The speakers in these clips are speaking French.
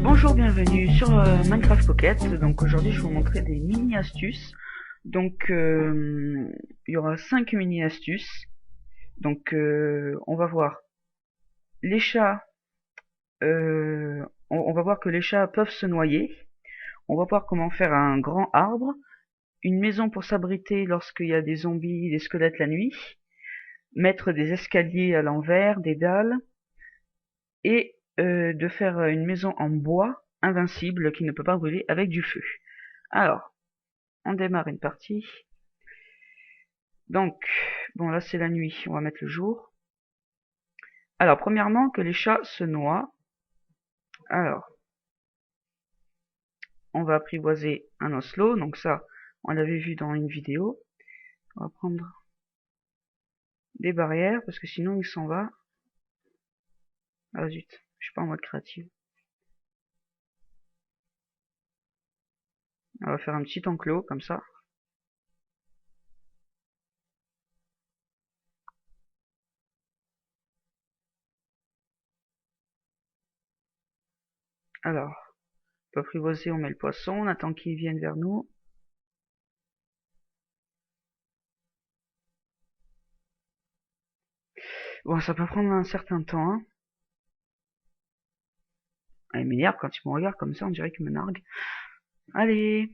Bonjour, bienvenue sur Minecraft Pocket. Donc aujourd'hui je vais vous montrer des mini astuces. Donc il y aura 5 mini astuces. Donc on va voir les chats. On va voir que les chats peuvent se noyer. On va voir comment faire un grand arbre, une maison pour s'abriter lorsqu'il y a des zombies, des squelettes la nuit, mettre des escaliers à l'envers, des dalles, et de faire une maison en bois invincible qui ne peut pas brûler avec du feu. Alors, on démarre une partie. Donc, bon là c'est la nuit, on va mettre le jour. Alors, premièrement, que les chats se noient. Alors, on va apprivoiser un oslo, donc ça, on l'avait vu dans une vidéo. On va prendre des barrières, parce que sinon il s'en va. Ah zut, je suis pas en mode créatif. On va faire un petit enclos, comme ça. Alors, on peut apprivoiser, on met le poisson, on attend qu'il vienne vers nous. Bon, ça peut prendre un certain temps, hein. Ah, il m'énerve quand il me regarde comme ça, on dirait qu'il me nargue. Allez!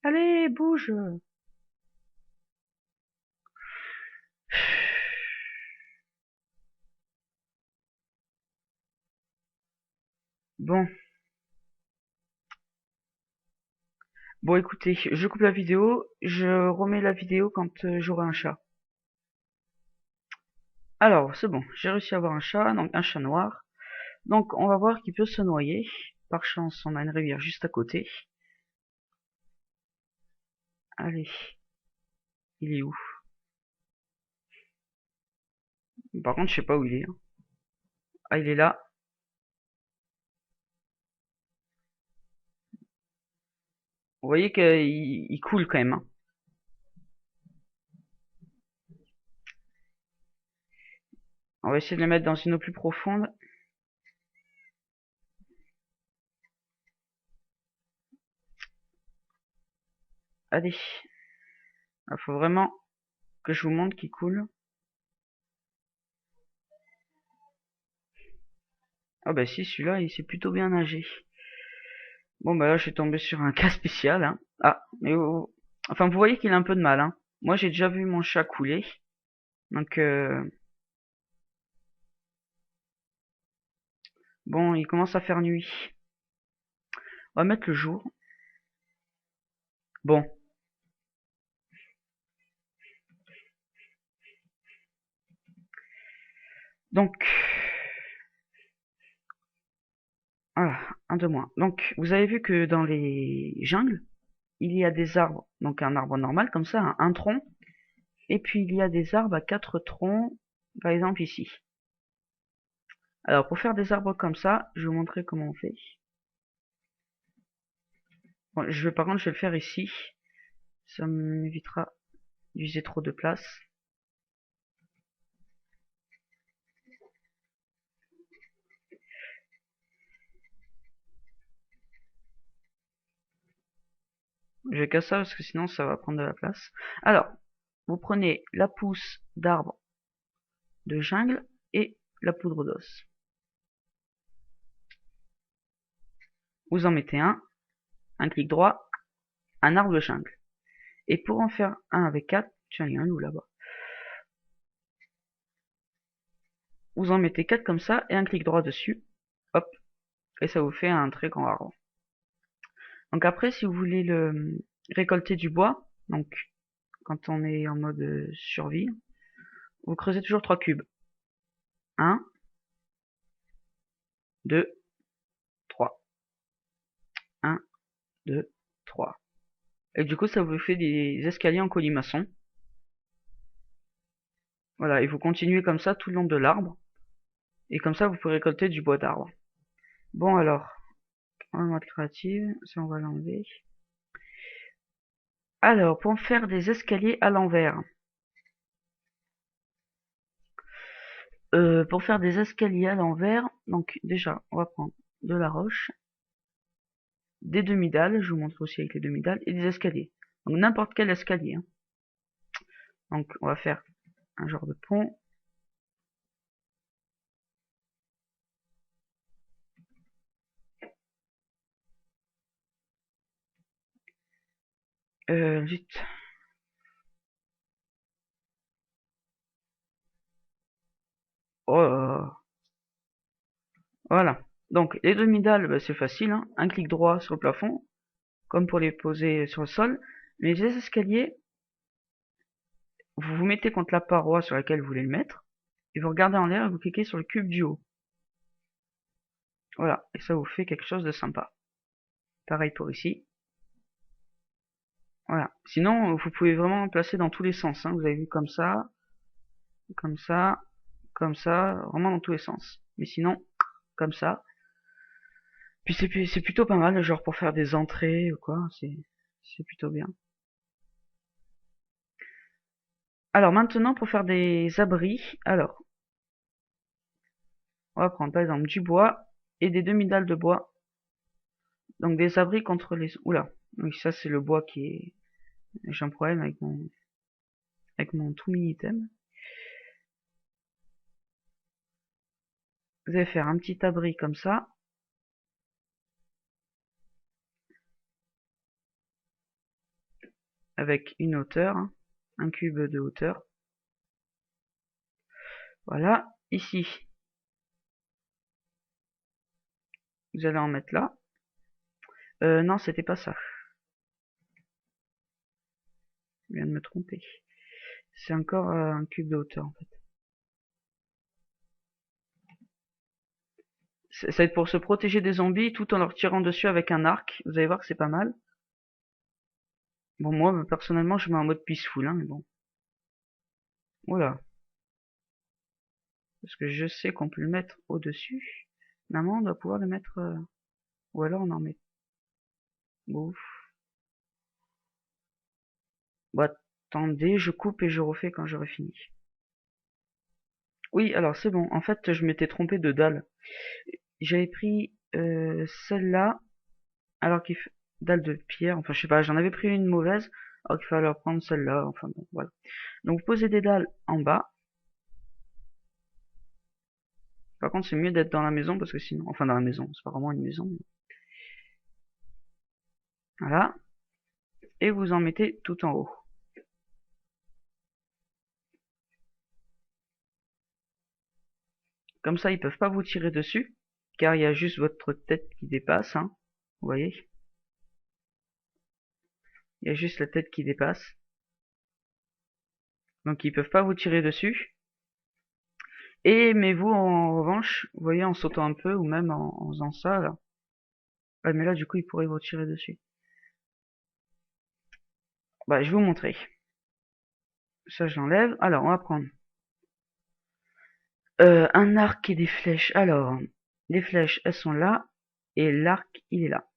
Allez, bouge! Bon. Bon, écoutez, je coupe la vidéo, je remets la vidéo quand j'aurai un chat. Alors, c'est bon, j'ai réussi à avoir un chat, donc un chat noir. Donc, on va voir qu'il peut se noyer. Par chance, on a une rivière juste à côté. Allez, il est où? Par contre, je sais pas où il est, hein. Ah, il est là. Vous voyez qu'il coule quand même, hein. On va essayer de le mettre dans une eau plus profonde. Allez. Il faut vraiment que je vous montre qu'il coule. Ah bah si, celui-là, il sait plutôt bien nager. Bon bah là, je suis tombé sur un cas spécial, hein. Ah, mais enfin, vous voyez qu'il a un peu de mal, hein. Moi, j'ai déjà vu mon chat couler. Donc, bon, il commence à faire nuit. On va mettre le jour. Bon. Donc, voilà, un de moins. Donc, vous avez vu que dans les jungles, il y a des arbres. Donc, un arbre normal, comme ça, un tronc. Et puis, il y a des arbres à 4 troncs, par exemple ici. Alors, pour faire des arbres comme ça, je vais vous montrer comment on fait. Bon, par contre, je vais le faire ici. Ça m'évitera d'user trop de place. Je vais casser ça parce que sinon ça va prendre de la place. Alors, vous prenez la pousse d'arbre de jungle et la poudre d'os. Vous en mettez un clic droit, un arbre de jungle. Et pour en faire un avec 4, tiens, il y a un loup là-bas. Vous en mettez 4 comme ça et un clic droit dessus. Hop. Et ça vous fait un très grand arbre. Donc après, si vous voulez le récolter du bois, donc quand on est en mode survie, vous creusez toujours 3 cubes. 1, 2, 3. 1, 2, 3. Et du coup, ça vous fait des escaliers en colimaçon. Voilà, et vous continuez comme ça tout le long de l'arbre. Et comme ça, vous pouvez récolter du bois d'arbre. Bon alors, on va mode créative, ça on va l'enlever. Alors, pour faire des escaliers à l'envers. Pour faire des escaliers à l'envers, donc déjà, on va prendre de la roche, des demi-dalles, je vous montre aussi avec les demi-dalles, et des escaliers. Donc n'importe quel escalier, hein. Donc on va faire un genre de pont. Vite. Oh là là. Voilà. Donc les demi-dalles, bah, c'est facile, hein. Un clic droit sur le plafond, comme pour les poser sur le sol. Mais les escaliers, vous vous mettez contre la paroi sur laquelle vous voulez le mettre, et vous regardez en l'air et vous cliquez sur le cube du haut. Voilà, et ça vous fait quelque chose de sympa. Pareil pour ici. Voilà. Sinon, vous pouvez vraiment placer dans tous les sens, hein. Vous avez vu comme ça, comme ça, comme ça, vraiment dans tous les sens. Mais sinon, comme ça. Puis c'est plutôt pas mal, genre pour faire des entrées ou quoi, c'est plutôt bien. Alors maintenant, pour faire des abris, alors, on va prendre par exemple du bois et des demi-dalles de bois. Donc des abris contre les... Oula, oui, ça c'est le bois qui est... J'ai un problème avec mon tout mini thème. Vous allez faire un petit abri comme ça. Avec une hauteur, hein, un cube de hauteur. Voilà, ici, vous allez en mettre là. Non, c'était pas ça. Je viens de me tromper. C'est encore un cube de hauteur en fait. Ça va être pour se protéger des zombies tout en leur tirant dessus avec un arc. Vous allez voir que c'est pas mal. Bon, moi, personnellement, je mets en mode peaceful, hein, mais bon. Voilà. Parce que je sais qu'on peut le mettre au-dessus. Normalement, on doit pouvoir le mettre... Ou alors on en met... Ouf. Bon, attendez, je coupe et je refais quand j'aurai fini. Oui, alors c'est bon. En fait, je m'étais trompé de dalle. J'avais pris celle-là, alors qu'il fait dalle de pierre. Enfin, je sais pas, j'en avais pris une mauvaise, alors qu'il fallait prendre celle-là. Enfin bon, voilà. Donc vous posez des dalles en bas. Par contre, c'est mieux d'être dans la maison parce que sinon, enfin dans la maison, c'est pas vraiment une maison. Voilà. Et vous en mettez tout en haut. Comme ça, ils peuvent pas vous tirer dessus, car il y a juste votre tête qui dépasse, hein. Vous voyez? Il y a juste la tête qui dépasse. Donc ils peuvent pas vous tirer dessus. Et mais vous, en revanche, vous voyez, en sautant un peu, ou même en faisant ça, là. Ouais, mais là, du coup, ils pourraient vous tirer dessus. Bah, je vais vous montrer. Ça, je l'enlève. Alors, on va prendre un arc et des flèches. Alors, les flèches, elles sont là. Et l'arc, il est là.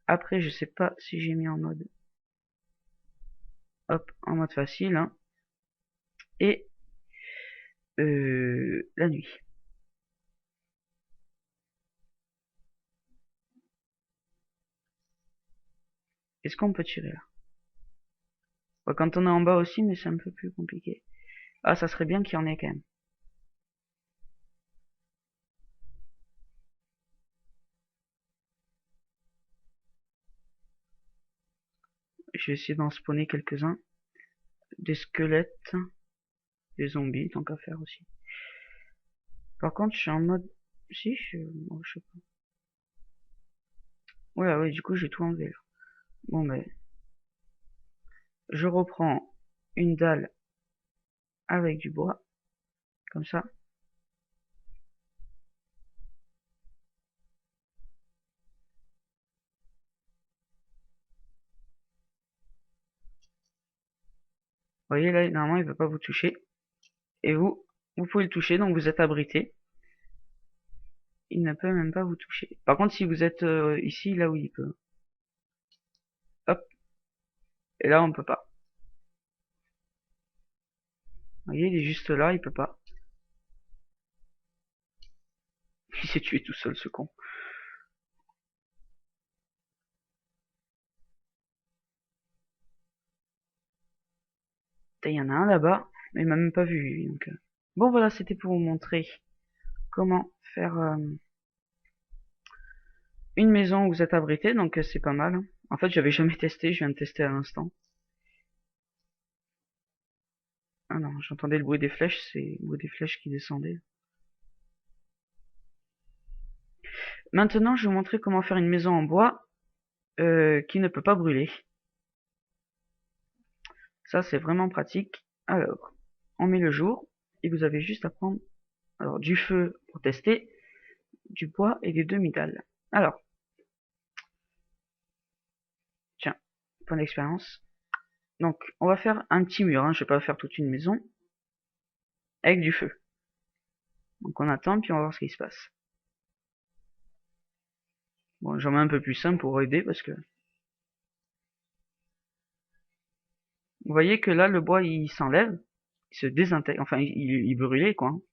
Après, je sais pas si j'ai mis en mode... Hop, en mode facile, hein. Et la nuit. Est-ce qu'on peut tirer là? Bah, quand on est en bas aussi, mais c'est un peu plus compliqué. Ah, ça serait bien qu'il y en ait quand même. Je vais essayer d'en spawner quelques-uns. Des squelettes, des zombies, tant qu'à faire aussi. Par contre, je suis en mode... Si, oh, je sais pas. Ouais, du coup, j'ai tout enlevé là. Bon, mais... Je reprends une dalle avec du bois. Comme ça. Vous voyez là, normalement, il ne va pas vous toucher. Et vous pouvez le toucher, donc vous êtes abrité. Il ne peut même pas vous toucher. Par contre, si vous êtes ici, là où il peut. Hop. Et là, on peut pas. Vous voyez, il est juste là, il peut pas. Il s'est tué tout seul, ce con. Il y en a un là-bas, mais il m'a même pas vu, lui, donc... Bon, voilà, c'était pour vous montrer comment faire une maison où vous êtes abrité, donc c'est pas mal. En fait, j'avais jamais testé, je viens de tester à l'instant. Ah non, j'entendais le bruit des flèches, c'est le bruit des flèches qui descendaient. Maintenant, je vais vous montrer comment faire une maison en bois qui ne peut pas brûler. Ça, c'est vraiment pratique. Alors, on met le jour, et vous avez juste à prendre du feu pour tester, du bois et des demi-dalles. Alors, tiens, point d'expérience. Donc, on va faire un petit mur, hein, je vais pas faire toute une maison, avec du feu. Donc on attend, puis on va voir ce qui se passe. Bon, j'en mets un peu plus simple pour aider, parce que... Vous voyez que là, le bois, il s'enlève, il se désintègre, enfin, il brûlait, quoi. Vous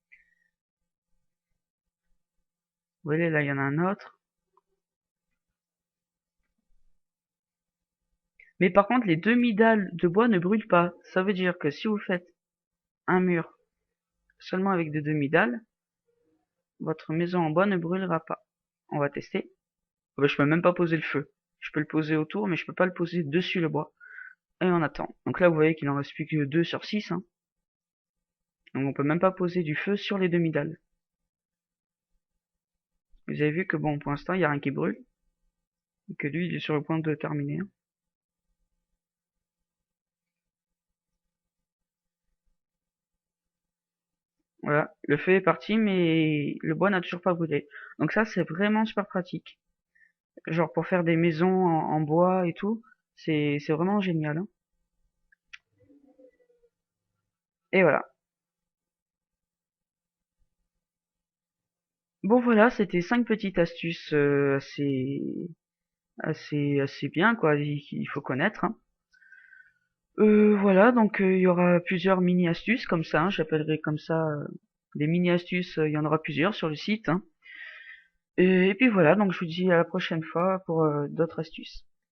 voyez, là, il y en a un autre. Mais par contre, les demi-dalles de bois ne brûlent pas. Ça veut dire que si vous faites un mur seulement avec des demi-dalles, votre maison en bois ne brûlera pas. On va tester. Je peux même pas poser le feu. Je peux le poser autour, mais je peux pas le poser dessus le bois. Et on attend. Donc là, vous voyez qu'il en reste plus que 2 sur 6. Hein. Donc on peut même pas poser du feu sur les demi-dalles. Vous avez vu que bon, pour l'instant, il n'y a rien qui brûle. Et que lui, il est sur le point de terminer. Hein. Voilà, le feu est parti, mais le bois n'a toujours pas brûlé. Donc ça, c'est vraiment super pratique. Genre pour faire des maisons en bois et tout, c'est vraiment génial. Hein. Et voilà. Bon voilà, c'était 5 petites astuces assez bien quoi, il faut connaître. Hein. Voilà, donc il y aura plusieurs mini astuces comme ça, hein, j'appellerai comme ça des mini astuces, il y en aura plusieurs sur le site. Hein. Et puis voilà, donc je vous dis à la prochaine fois pour d'autres astuces.